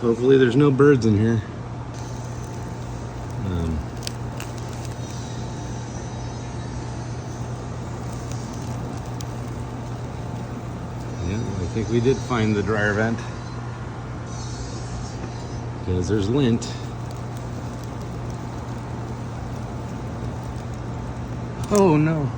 Hopefully there's no birds in here. Yeah, I think we did find the dryer vent. Because there's lint. Oh no.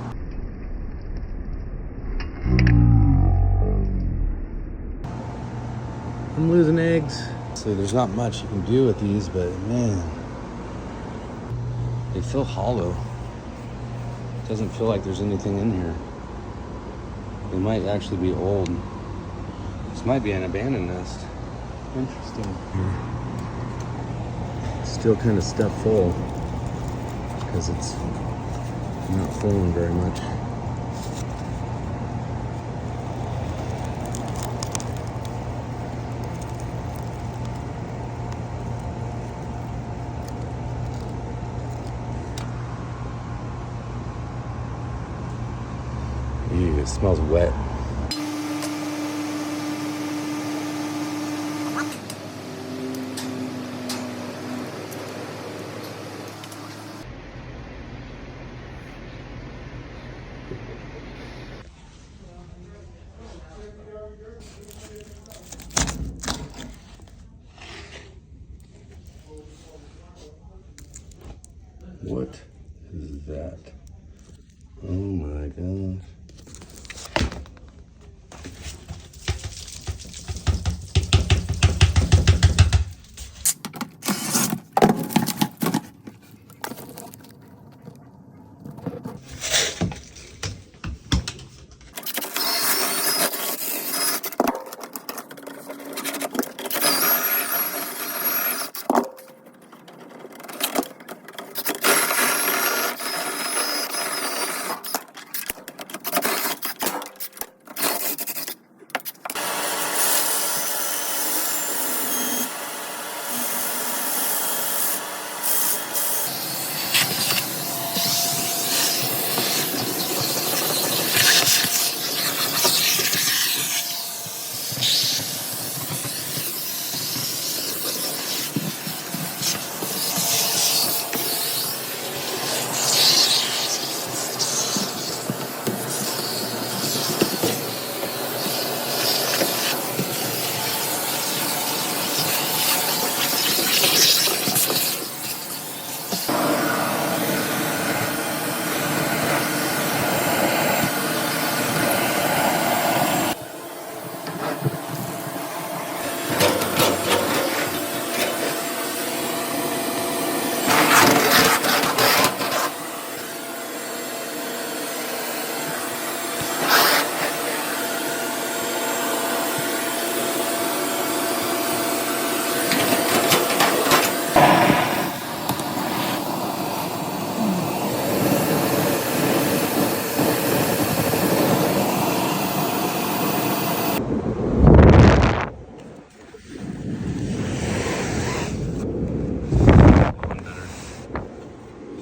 I'm losing eggs. So there's not much you can do with these, but man, they feel hollow. It doesn't feel like there's anything in here. They might actually be old. This might be an abandoned nest. Interesting. Still kind of stuffed full because it's not flowing very much. Ew, it smells wet. What is that? Oh my gosh.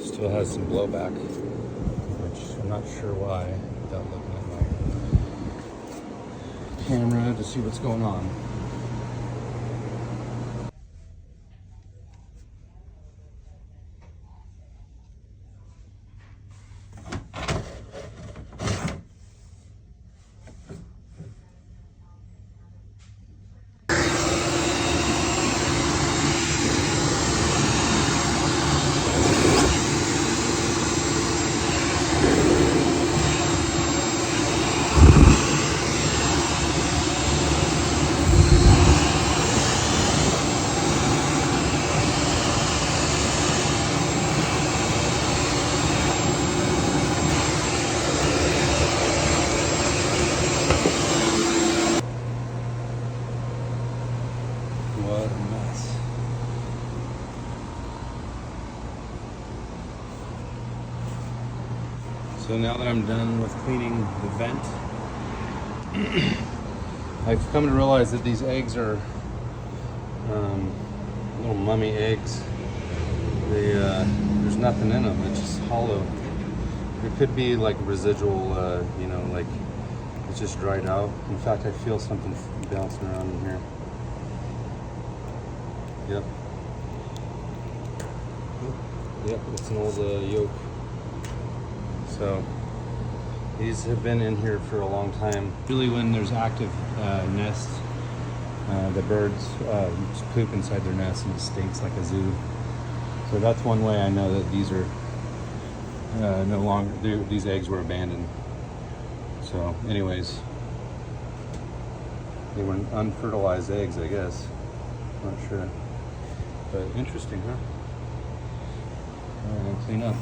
Still has some blowback, which I'm not sure why, without looking at my camera to see what's going on. What a mess. So now that I'm done with cleaning the vent, I've come to realize that these eggs are little mummy eggs. There's nothing in them, it's just hollow. It could be like residual, like it's just dried out. In fact, I feel something bouncing around in here. Yep. Yep, it's an old yolk. So these have been in here for a long time. Usually when there's active nests, the birds just poop inside their nest and it stinks like a zoo. So that's one way I know that these are no longer, these eggs were abandoned. So anyways, they were unfertilized eggs, I guess. Not sure. But interesting, huh? All right, I'll clean up.